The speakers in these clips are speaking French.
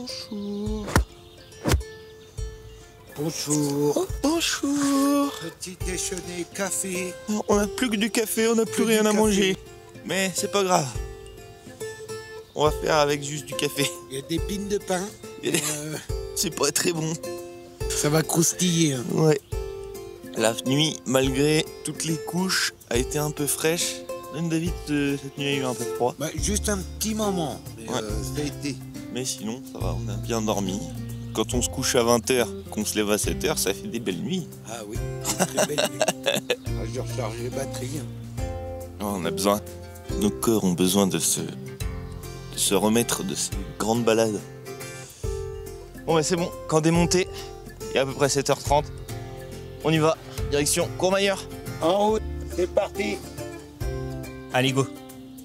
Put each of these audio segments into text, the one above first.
Bonjour. Bonjour. Oh, bonjour. Petit déjeuner, café. Non, on n'a plus que du café, on n'a plus rien à manger. Mais c'est pas grave. On va faire avec juste du café. Il y a des pines de pain. C'est pas très bon. Ça va croustiller. Hein. Ouais. La nuit, malgré toutes les couches, a été un peu fraîche. Même David, cette nuit a eu un peu froid. Bah, juste un petit moment. Mais Ouais. ça a été. Mais sinon, ça va, on a bien dormi. Quand on se couche à 20h, qu'on se lève à 7h, ça fait des belles nuits. Ah oui, des belles nuits. Ah, je recharge les batteries. Hein. On a besoin. Nos corps ont besoin de se remettre de ces grandes balades. Bon, mais c'est bon, camp démonté. Il est à peu près 7h30. On y va. Direction Courmayeur. En route, c'est parti. Allez go,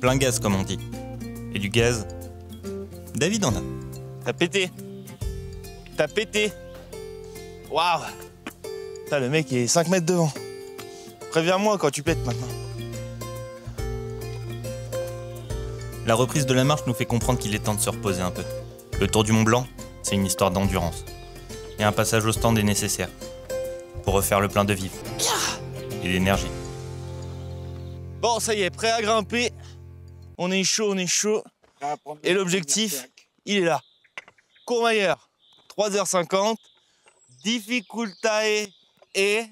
plein gaz comme on dit. Et du gaz, David en a. T'as pété. T'as pété. Waouh. Putain, le mec est 5 mètres devant. Préviens-moi quand tu pètes maintenant. La reprise de la marche nous fait comprendre qu'il est temps de se reposer un peu. Le Tour du Mont Blanc, c'est une histoire d'endurance. Et un passage au stand est nécessaire pour refaire le plein de vivre et d'énergie. Bon, ça y est, prêt à grimper. On est chaud, on est chaud. Et l'objectif, il est là. Courmayeur, 3h50. Difficultae et...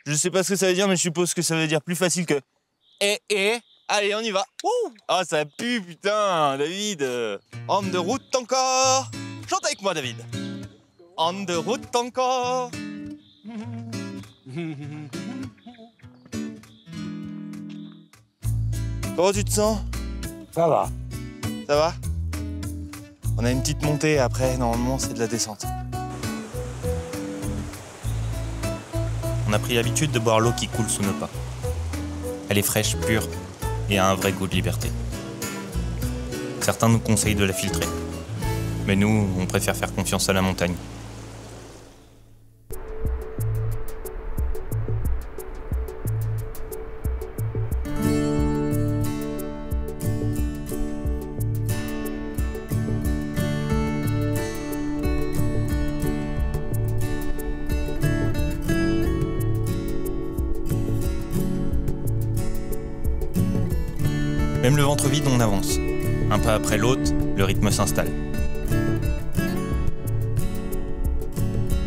Je sais pas ce que ça veut dire, mais je suppose que ça veut dire plus facile que... Et... Allez, on y va. Ouh. Ah, ça pue, putain, David. On de route encore. Chante avec moi, David. On de route encore. Comment tu te sens? Ça va. Ça va? On a une petite montée, après, normalement, c'est de la descente. On a pris l'habitude de boire l'eau qui coule sous nos pas. Elle est fraîche, pure et a un vrai goût de liberté. Certains nous conseillent de la filtrer. Mais nous, on préfère faire confiance à la montagne. Même le ventre vide, on avance. Un pas après l'autre, le rythme s'installe.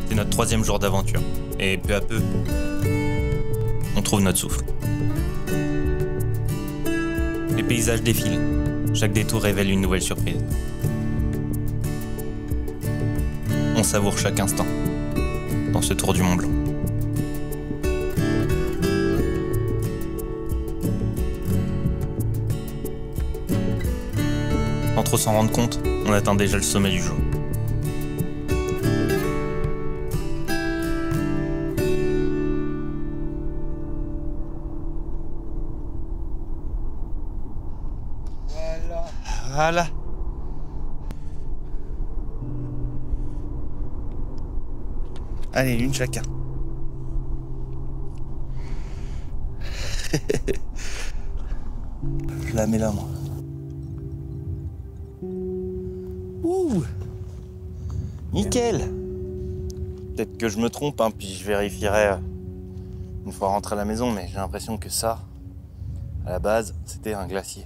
C'est notre 3e jour d'aventure. Et peu à peu, on trouve notre souffle. Les paysages défilent. Chaque détour révèle une nouvelle surprise. On savoure chaque instant dans ce tour du Mont Blanc. Sans trop s'en rendre compte, on atteint déjà le sommet du jour. Voilà. Allez, une chacun. Je la mets là, moi. Ouh. Nickel. Peut-être que je me trompe, hein, puis je vérifierai une fois rentré à la maison, mais j'ai l'impression que ça, à la base, c'était un glacier.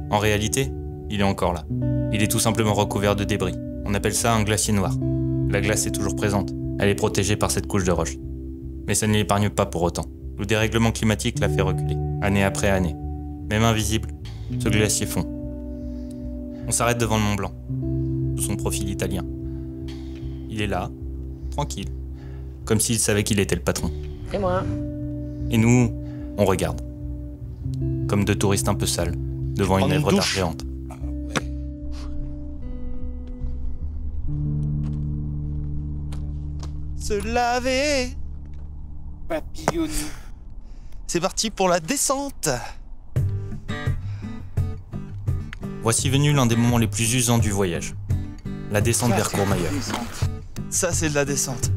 En réalité, il est encore là. Il est tout simplement recouvert de débris. On appelle ça un glacier noir. La glace est toujours présente. Elle est protégée par cette couche de roche. Mais ça ne l'épargne pas pour autant. Le dérèglement climatique l'a fait reculer, année après année. Même invisible, ce glacier fond. On s'arrête devant le Mont Blanc, sous son profil italien. Il est là, tranquille, comme s'il savait qu'il était le patron. C'est moi. Et nous, on regarde. Comme deux touristes un peu sales, devant une œuvre d'art géante. Se laver. Papillonner. C'est parti pour la descente. Voici venu l'un des moments les plus usants du voyage. La descente vers Courmayeur. Ça, c'est de la descente.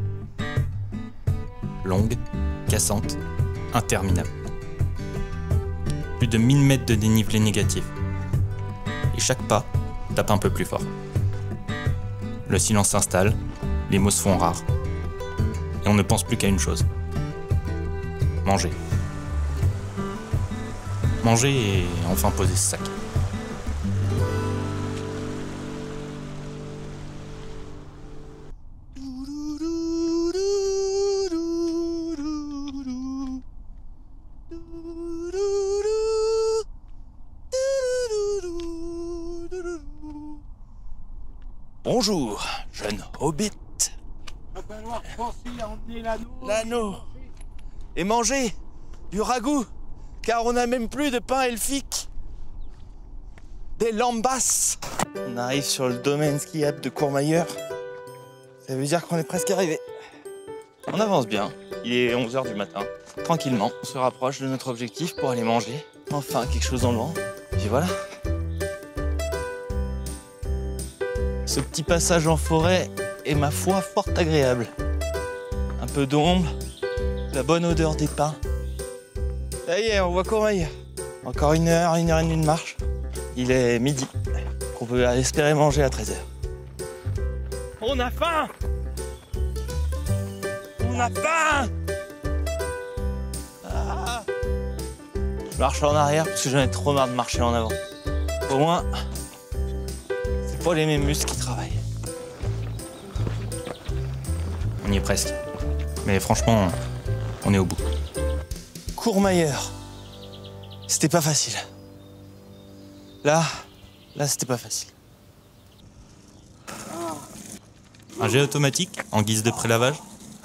Longue, cassante, interminable. Plus de 1000 mètres de dénivelé négatif. Et chaque pas tape un peu plus fort. Le silence s'installe, les mots se font rares. Et on ne pense plus qu'à une chose. Manger. Manger et enfin poser ce sac. Bonjour, jeune hobbit. Va falloir penser à emmener l'anneau. L'anneau. Et manger du ragoût, car on n'a même plus de pain elfique. Des lambas. On arrive sur le domaine skiable de Courmayeur. Ça veut dire qu'on est presque arrivé. On avance bien. Il est 11h du matin. Tranquillement, on se rapproche de notre objectif pour aller manger. Enfin, quelque chose dans le vent. Et puis voilà. Ce petit passage en forêt est, ma foi, fort agréable. Un peu d'ombre, la bonne odeur des pins. Ça y est, on voit Courmayeur. Encore une heure et demie de marche. Il est midi. On peut espérer manger à 13h. On a faim! On a faim! Ah. Je marche en arrière parce que j'en ai trop marre de marcher en avant. Au moins, c'est pas les mêmes muscles qui travaillent. On y est presque. Mais franchement, on est au bout. Courmayeur. C'était pas facile. Là, c'était pas facile. Un jet automatique, en guise de prélavage,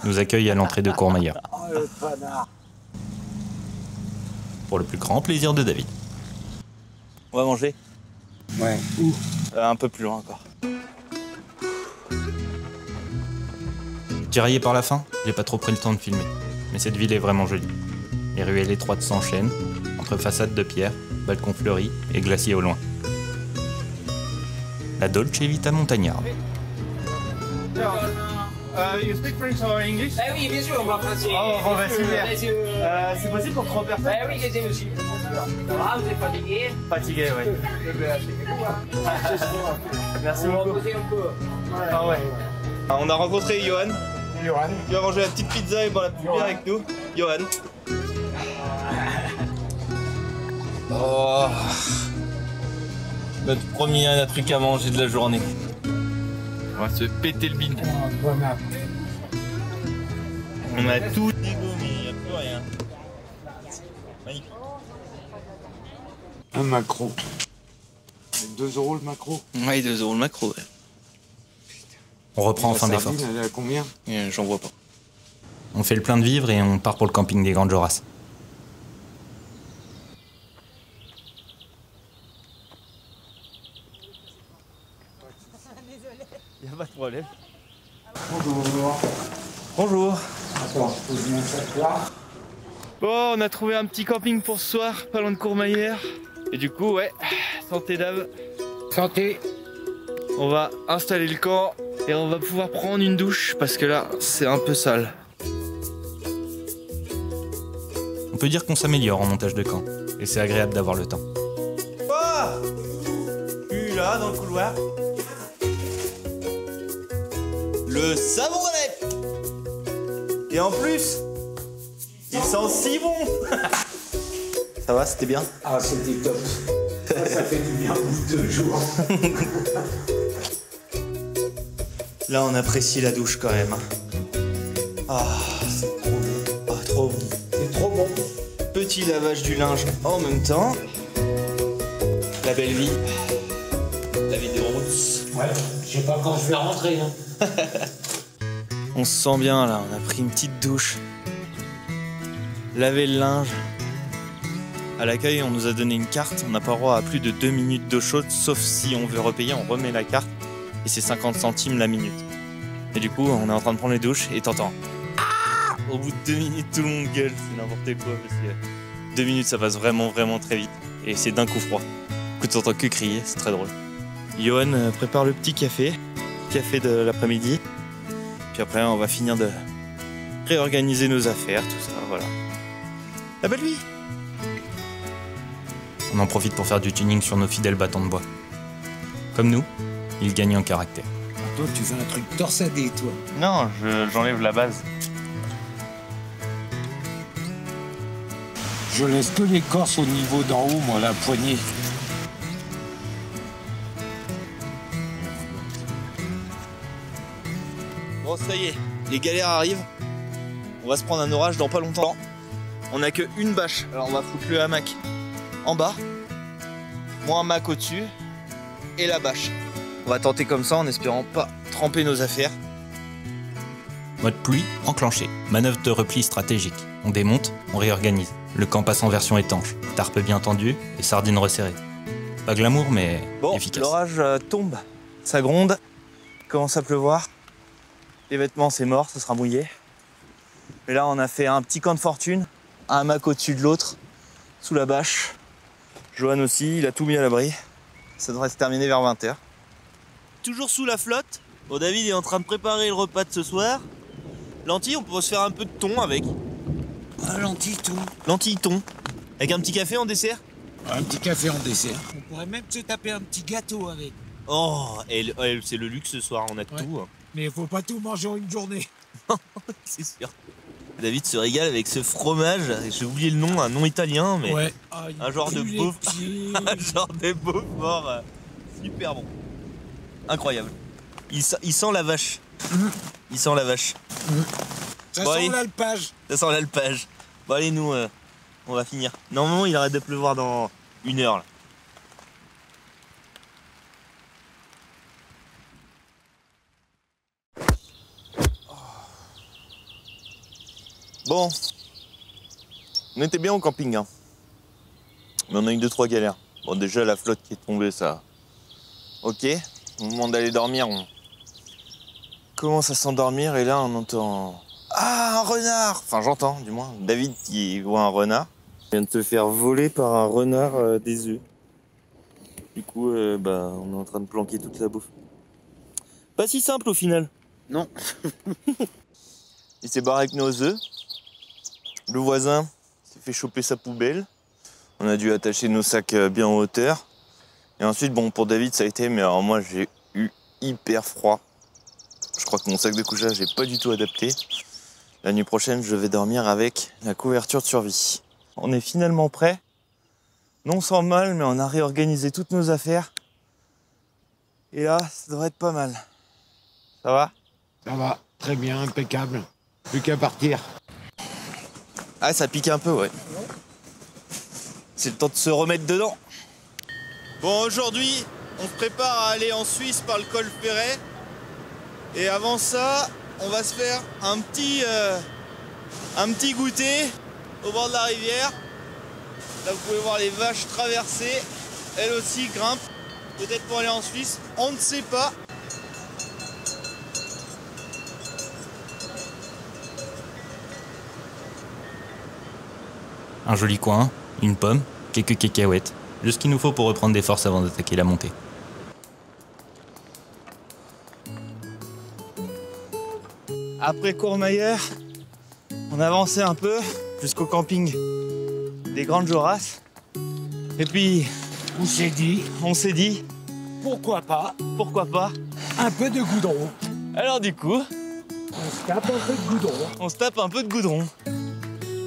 nous accueille à l'entrée de Courmayeur. Oh, le panard. Pour le plus grand plaisir de David. On va manger. Ouais. Où? Un peu plus loin encore. Tiraillé par la faim, j'ai pas trop pris le temps de filmer. Mais cette ville est vraiment jolie. Les ruelles étroites s'enchaînent, entre façades de pierre, balcons fleuris et glaciers au loin. La Dolce Vita montagnarde. You speak French or English? Ah oui, bien sûr, on va français. Oh, on va super. Bien sûr. C'est possible pour 3 personnes? Ah oui, j'ai monsieur. Ah, vous êtes fatigué? Fatigué, ouais. Merci On va beaucoup. poser un peu. Ah ouais. On a rencontré Johan. Johan. Il va manger la petite pizza et boire la petite bière avec nous. Johan. Oh. Notre premier truc à manger de la journée. On va se péter le bin. Oh, bon app. On a tout dégommé, il n'y a plus rien. Magnifique. Un macro. 2 € le macro. Ouais, 2 € le macro, ouais. On reprend enfin La des forces. sardine, elle est à combien? J'en vois pas. On fait le plein de vivres et on part pour le camping des Grandes Jorasses. Il n'y a pas de problème. Bonjour. Bonjour. Attends, je pose mon sac là. Bon, on a trouvé un petit camping pour ce soir, pas loin de Courmayeur. Et du coup, ouais, santé Dave. Santé. On va installer le camp et on va pouvoir prendre une douche parce que là, c'est un peu sale. On peut dire qu'on s'améliore en montage de camp. Et c'est agréable d'avoir le temps. Oh, je suis là, dans le couloir. Le savon à lèvres. Et en plus, il sent si bon. Ça va, c'était bien? Ah, c'était top. Ça fait du bien au bout de 2 jours. Là, on apprécie la douche quand même. Ah, c'est trop bon. Ah, trop bon. C'est trop bon. Petit lavage du linge en même temps. La belle vie. La vie des roots. Ouais, je sais pas quand je vais rentrer. Hein. On se sent bien là, on a pris une petite douche. Laver le linge. À l'accueil, on nous a donné une carte. On n'a pas le droit à plus de 2 minutes d'eau chaude, sauf si on veut repayer, on remet la carte. Et c'est 50 centimes la minute. Et du coup, on est en train de prendre les douches et t'entends. Ah, au bout de 2 minutes, tout le monde gueule, c'est n'importe quoi. Parce que 2 minutes, ça passe vraiment, vraiment très vite. Et c'est d'un coup froid. Du coup, t'entends que crier, c'est très drôle. Johan prépare le petit café de l'après-midi. Puis après, on va finir de réorganiser nos affaires, tout ça, voilà. La belle vie! On en profite pour faire du tuning sur nos fidèles bâtons de bois. Comme nous, ils gagnent en caractère. Toi, tu fais un truc torsadé, toi. Non, j'enlève la base. Je laisse que l'écorce au niveau d'en haut, moi, la poignée. Bon, ça y est, les galères arrivent. On va se prendre un orage dans pas longtemps. On a que une bâche, alors on va foutre le hamac en bas, moi un hamac au-dessus et la bâche. On va tenter comme ça en espérant pas tremper nos affaires. Mode pluie enclenché. Manœuvre de repli stratégique. On démonte, on réorganise. Le camp passe en version étanche. Tarpe bien tendue et sardines resserrées. Pas glamour, mais Bon, efficace. l'orage tombe, ça gronde, il commence à pleuvoir. Les vêtements c'est mort, ça sera mouillé. Mais là on a fait un petit camp de fortune, un hamac au-dessus de l'autre, sous la bâche. Johan aussi, il a tout mis à l'abri. Ça devrait se terminer vers 20h. Toujours sous la flotte. Bon, David est en train de préparer le repas de ce soir. Lentilles, on pourrait se faire un peu de thon avec. Un lentilles, tout. Lentilles thon. Avec un petit café en dessert. Un petit café en dessert. On pourrait même se taper un petit gâteau avec. Oh, c'est le luxe ce soir, on a Ouais. tout. Hein. Mais il faut pas tout manger en une journée. C'est sûr. David se régale avec ce fromage. J'ai oublié le nom, un nom italien, mais Ouais. un genre de beauf. Un genre de beauf mort. Super bon. Incroyable. Il sent la vache. Il sent la vache. Ça Bon, sent allez. l'alpage. Ça sent l'alpage. Bon allez, nous, on va finir. Normalement, il arrête de pleuvoir dans 1 heure. Là. Bon, on était bien au camping, hein. Mais on a eu 2-3 galères. Bon, déjà la flotte qui est tombée, ça. Ok, au moment d'aller dormir, on commence à s'endormir et là on entend. Ah, un renard! Enfin, j'entends, du moins. David qui voit un renard. Il vient de se faire voler par un renard des œufs. Du coup, on est en train de planquer toute la bouffe. Pas si simple au final. Non. Il s'est barré avec nos œufs. Le voisin s'est fait choper sa poubelle. On a dû attacher nos sacs bien en hauteur. Et ensuite, bon, pour David, ça a été, mais alors moi, j'ai eu hyper froid. Je crois que mon sac de couchage n'est pas du tout adapté. La nuit prochaine, je vais dormir avec la couverture de survie. On est finalement prêt. Non sans mal, mais on a réorganisé toutes nos affaires. Et là, ça devrait être pas mal. Ça va? Ça va. Très bien, impeccable. Plus qu'à partir. Ah, ça pique un peu, ouais. C'est le temps de se remettre dedans. Bon, aujourd'hui, on se prépare à aller en Suisse par le col Ferret. Et avant ça, on va se faire un petit goûter au bord de la rivière. Là, vous pouvez voir les vaches traverser. Elles aussi grimpent. Peut-être pour aller en Suisse, on ne sait pas. Un joli coin, une pomme, quelques cacahuètes. Juste ce qu'il nous faut pour reprendre des forces avant d'attaquer la montée. Après Courmayeur, on avançait un peu jusqu'au camping des Grandes Jorasses. Et puis, On s'est dit, pourquoi pas un peu de goudron. Alors du coup, On se tape un peu de goudron. on se tape un peu de goudron.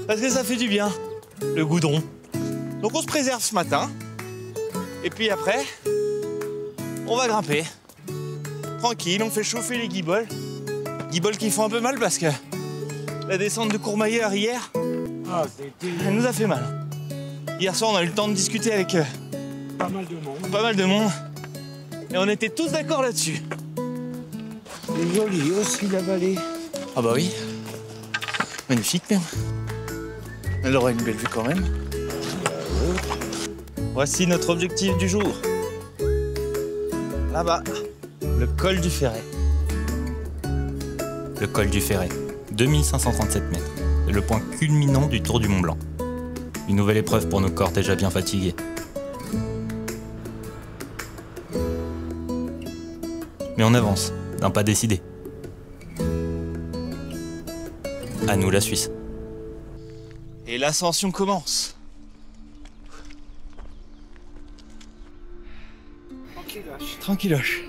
Parce que ça fait du bien, le goudron. Donc on se préserve ce matin. Et puis après, on va grimper. Tranquille, on fait chauffer les guiboles. Guiboles qui font un peu mal parce que la descente de Courmayeur hier, Ah, c'était elle nous a fait mal. Hier soir, on a eu le temps de discuter avec pas mal de monde. pas mal de monde. Et on était tous d'accord là-dessus. C'est joli aussi, la vallée. Ah bah oui. Magnifique même. Elle aura une belle vue quand même. Voici notre objectif du jour. Là-bas, le col du Ferret. Le col du Ferret, 2537 mètres. C'est le point culminant du Tour du Mont Blanc. Une nouvelle épreuve pour nos corps déjà bien fatigués. Mais on avance, d'un pas décidé. À nous la Suisse. Et l'ascension commence. Tranquilloche. Tranquilloche.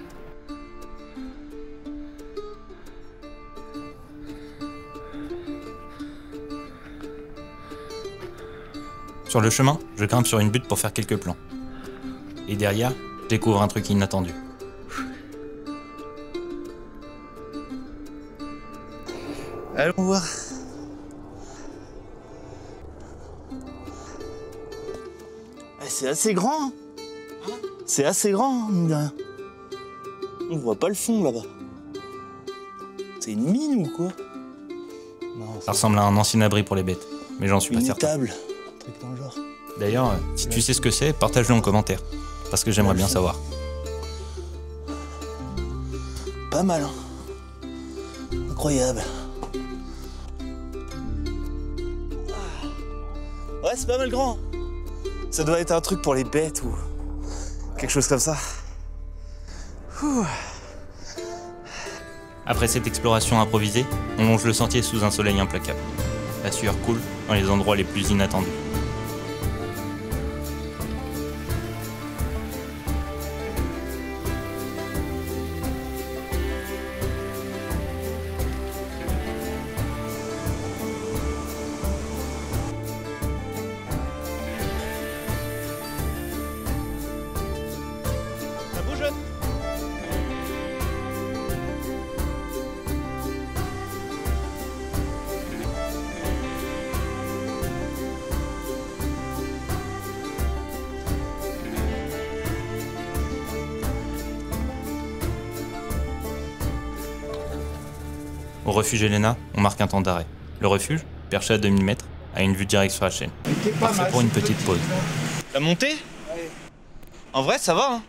Sur le chemin, je grimpe sur une butte pour faire quelques plans. Et derrière, je découvre un truc inattendu. Allons voir. C'est assez grand. Hein. C'est assez grand, mine de rien. On voit pas le fond là-bas. C'est une mine ou quoi? Non, Ça ressemble à un ancien abri pour les bêtes, mais j'en suis pas une certain. étable. Un truc dans le genre. D'ailleurs, si tu sais ce que c'est, partage-le en commentaire, parce que j'aimerais bien savoir. Pas mal, hein. Incroyable. Ouais, c'est pas mal grand. Ça doit être un truc pour les bêtes ou quelque chose comme ça. Ouh. Après cette exploration improvisée, on longe le sentier sous un soleil implacable. La sueur coule dans les endroits les plus inattendus. Ça bouge. Au refuge Elena, on marque un temps d'arrêt. Le refuge, perché à 2000 mètres, a une vue directe sur la chaîne. Parfait pour une petite pause. La montée? En vrai, ça va. Hein.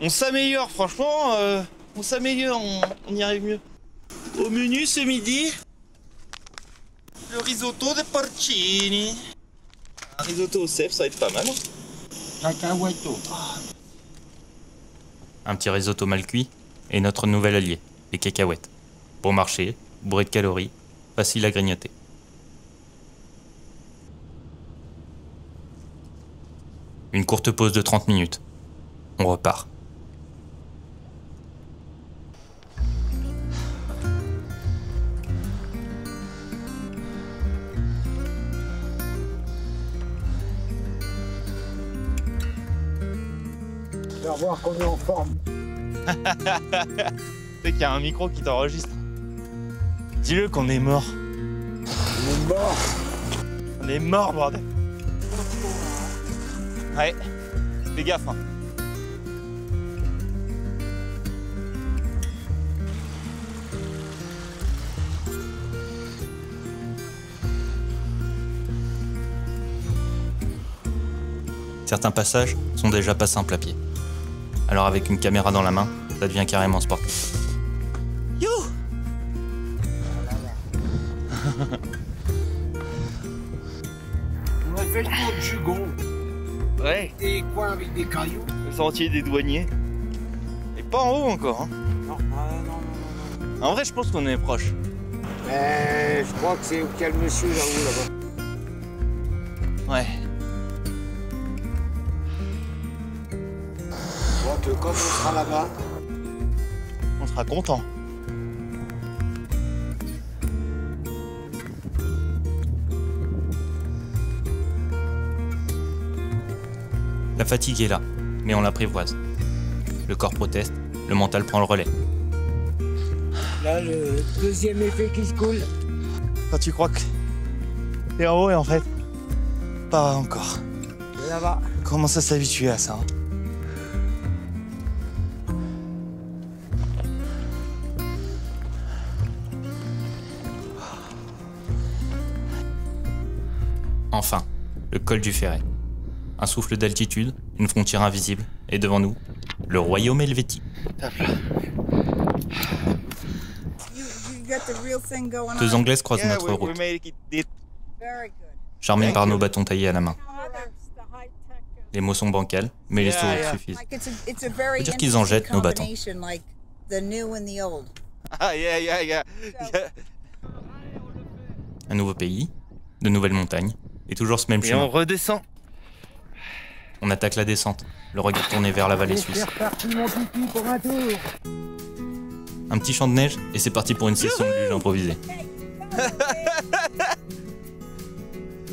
On s'améliore, franchement. On s'améliore, on y arrive mieux. Au menu ce midi, le risotto de porcini. Un risotto au cèpe, ça va être pas mal. Cacahuèto. Un petit risotto mal cuit et notre nouvel allié, les cacahuètes. Bon marché, bourré de calories, facile à grignoter. Une courte pause de 30 minutes. On repart. Tu vas voir qu'on est en forme. Tu sais qu'il y a un micro qui t'enregistre. Dis-le qu'on est mort. On est mort. On est mort, bordel. Ouais, fais gaffe. Hein. Certains passages sont déjà pas simples à pied. Alors avec une caméra dans la main, ça devient carrément sportif. You. On a fait le tour de Jugon. Ouais, Des coins avec des cailloux. le sentier des douaniers. Et pas en haut encore. Hein. Non, non. En vrai, je pense qu'on est proche. Je crois que c'est où qu'il y a le monsieur là-haut, là-bas. Ouais. Bon, quand on sera là-bas, On sera content. La fatigue est là, mais on l'apprivoise. Le corps proteste, le mental prend le relais. là, le deuxième effet qui se coule. Quand tu crois que t'es en haut et en fait, pas encore. Là-bas. Commence à s'habituer à ça. Hein. Enfin, le col du Ferret. Un souffle d'altitude, une frontière invisible, et devant nous, le royaume helvétique. Deux Anglaises croisent notre route, charmées par nos bâtons taillés à la main. Les mots sont bancals, mais les sourires suffisent. Faut dire qu'ils en jettent nos bâtons. Ah, yeah. Un nouveau pays, de nouvelles montagnes, et toujours ce même Et chemin. on redescend. On attaque la descente, le regard tourné vers la vallée suisse. Faire partie mon pipi pour un tour. Un petit champ de neige, et c'est parti pour une session de luge improvisée.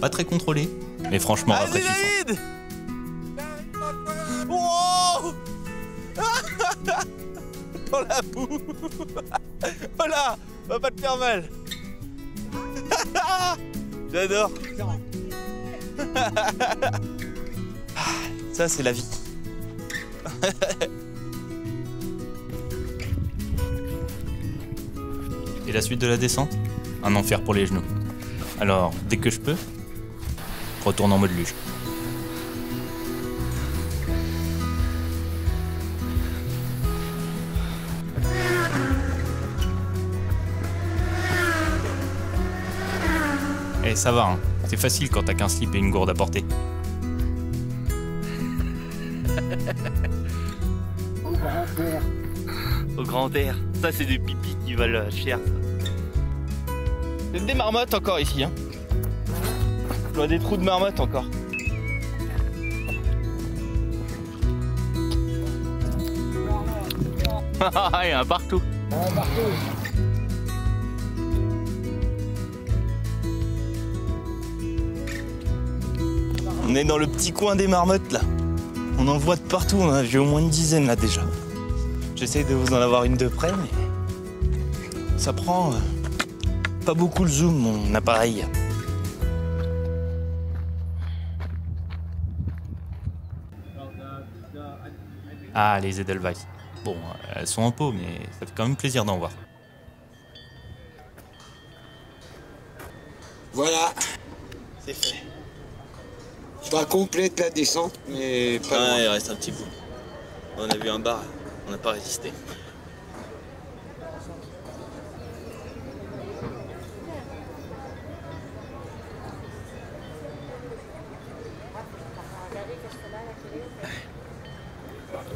Pas très contrôlé, mais franchement Allez rafraîchissant. David. Wow. Dans la boue. Voilà, va pas te faire mal. J'adore. Ça c'est la vie. Et la suite de la descente? Un enfer pour les genoux. Alors, dès que je peux, je retourne en mode luge. Et ça va, hein. C'est facile quand t'as qu'un slip et une gourde à porter. Au grand air. Ça c'est des pipis qui valent cher. C'est des marmottes encore ici. Hein. Je vois des trous de marmottes encore. Il y en a partout. On est dans le petit coin des marmottes là. On en voit de partout, on en a vu au moins une dizaine là déjà. J'essaye de vous en avoir une de près, mais ça prend pas beaucoup le zoom mon appareil. Ah, les Edelweiss. Bon, elles sont en pot, mais ça fait quand même plaisir d'en voir. Voilà, C'est fait. pas complète la descente, mais pas loin. Il reste un petit bout. On a vu un bar, on n'a pas résisté.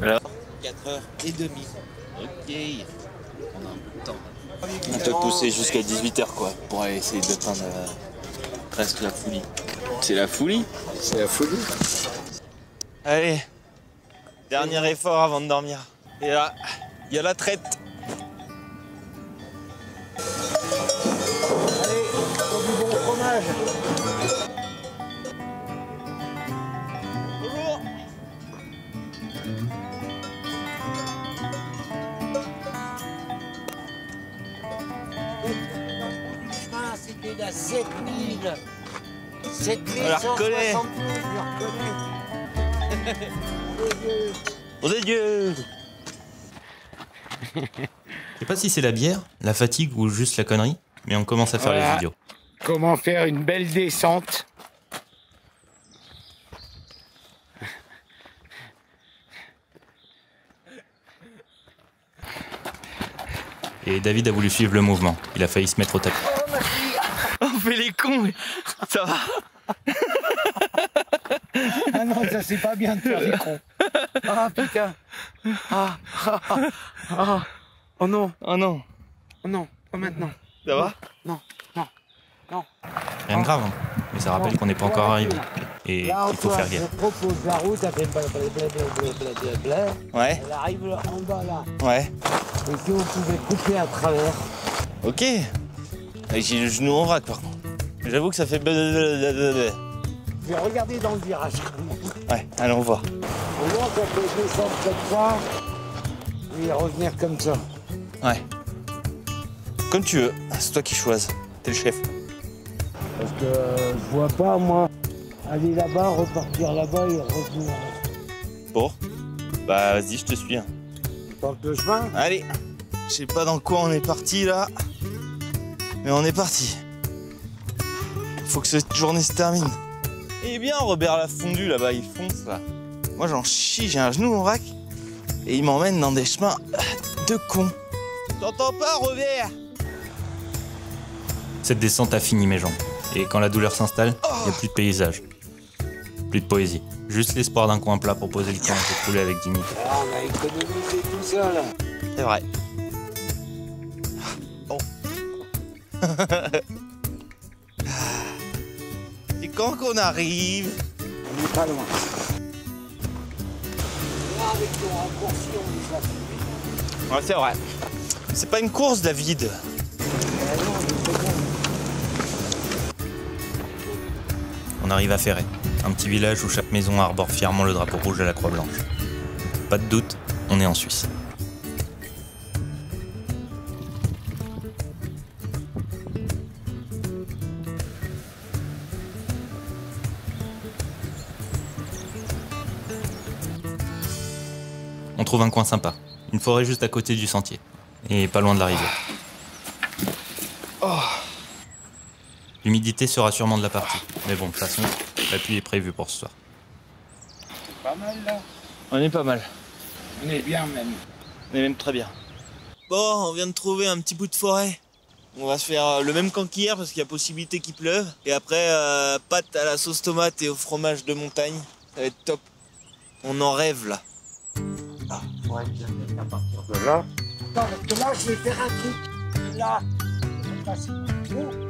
Alors 4h30. Ok. On a un peu de temps. On peut pousser jusqu'à 18h quoi, pour aller essayer de peindre presque la folie. C'est la folie? C'est la folie. Allez, dernier effort avant de dormir. Et là, il y a la traite. Allez, pour du bon fromage. Bonjour. C'était la 7000. 7172, On la reconnaît. je reconnais. Bon Dieu. Je sais pas si c'est la bière, la fatigue ou juste la connerie, mais on commence à faire Voilà. les idiots. Comment faire une belle descente? Et David a voulu suivre le mouvement. Il a failli se mettre au tapis. On fait les cons, mais ça va. Ah non, ça c'est pas bien de faire des cons. Ah putain. Oh non, Oh non, oh non, pas maintenant. ça va? Non. Rien de grave, hein. Mais ça rappelle qu'on n'est pas encore arrivé. Et Là, qu'il faut Antoine, faire gaffe. je propose la route, elle fait blablabla. Ouais, Elle arrive là, en bas là. ouais. Et que vous pouvez couper à travers. Ok. J'ai le genou en vrac par contre. J'avoue que ça fait blablabla. Je vais regarder dans le virage. Ouais, allons voir. Au moins, ça peut descendre comme ça et revenir comme ça. Ouais. Comme tu veux, c'est toi qui choisis. T'es le chef. Parce que je vois pas, moi, aller là-bas, repartir là-bas et revenir. Bon. Bah vas-y, je te suis. Hein. Tente le chemin. Allez. Je sais pas dans quoi on est parti là. Mais on est parti. Faut que cette journée se termine. Eh bien, Robert l'a fondu là-bas, il fonce là. Moi j'en chie, j'ai un genou en vrac. Et il m'emmène dans des chemins de cons. T'entends pas, Robert? Cette descente a fini mes jambes. Et quand la douleur s'installe, il n'y a plus de paysage. Plus de poésie. Juste l'espoir d'un coin plat pour poser le camp et rouler avec dignité. Ah, on a économisé tout ça là. C'est vrai. Oh. Et quand qu'on arrive? On n'est pas loin. Là, avec ton raccourci, on est pas suivi. Ouais, c'est vrai. C'est pas une course, David. Ah non, mais c'est bon. On arrive à Ferret, un petit village où chaque maison arbore fièrement le drapeau rouge à la croix blanche. Pas de doute, on est en Suisse. On trouve un coin sympa, une forêt juste à côté du sentier, et pas loin de la rivière. L'humidité sera sûrement de la partie, mais bon, de toute façon, la pluie est prévue pour ce soir. Pas mal là. On est pas mal. On est bien même. On est même très bien. Bon, on vient de trouver un petit bout de forêt. On va se faire le même camp qu'hier parce qu'il y a possibilité qu'il pleuve. Et après, pâtes à la sauce tomate et au fromage de montagne. Ça va être top. On en rêve là. Ah, ouais, bien à partir de là. Attends, parce que là, je vais faire un truc. Là,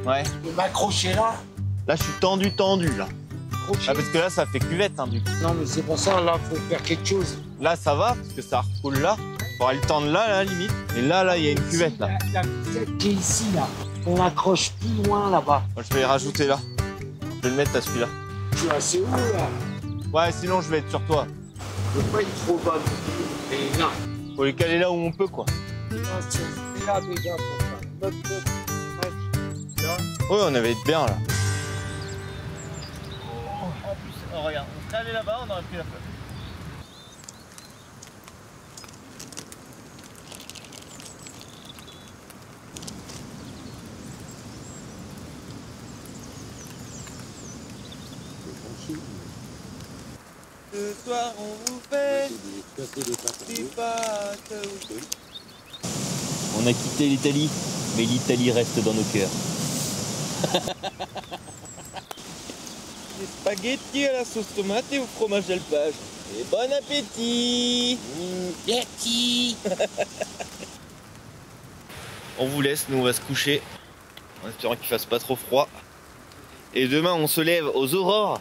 Ouais. je vais m'accrocher là. Là, je suis tendu là. Accrocher. Ah, parce que là, ça fait cuvette, hein, du coup. Non, mais c'est pour ça, là, faut faire quelque chose. Là, ça va, parce que ça recoule là. On va le tendre là, limite. Et là, il y a une cuvette, là. La cuvette qui est ici, là. On accroche plus loin, là-bas. Moi, je vais y rajouter là. Je vais le mettre à celui-là. Je suis assez haut, là. Ouais, sinon, je vais être sur toi. Je veux pas être trop bas. Et là. Faut les caler là où on peut, quoi. Là, si on se met là, déjà, pour faire notre là. Ouais, on avait été bien, là. En plus, oh, regarde, on serait allé là-bas, on aurait pris la flotte. Ce soir, on vous fait des pâtes. On a quitté l'Italie, mais l'Italie reste dans nos cœurs. Des spaghettis à la sauce tomate et au fromage d'alpage. Et bon appétit! Betty. On vous laisse, nous on va se coucher. En espérant qu'il fasse pas trop froid. Et demain on se lève aux aurores.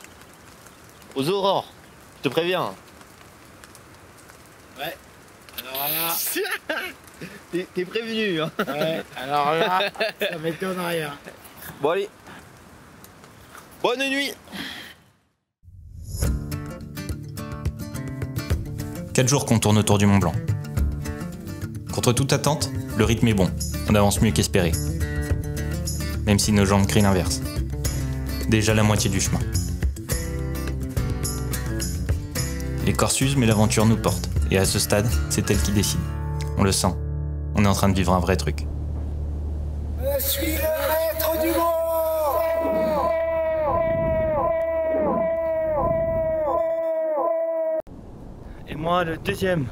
Aux aurores. Je te préviens. Ouais. Alors là. T'es prévenu, hein. Ouais. Alors là, ça m'étonne rien. Bon allez. Bonne nuit. 4 jours qu'on tourne autour du Mont Blanc. Contre toute attente, le rythme est bon. On avance mieux qu'espéré. Même si nos jambes crient l'inverse. Déjà la moitié du chemin. Les corps s'usent, mais l'aventure nous porte. Et à ce stade, c'est elle qui décide. On le sent. On est en train de vivre un vrai truc. Je suis le maître du monde. Et moi le deuxième.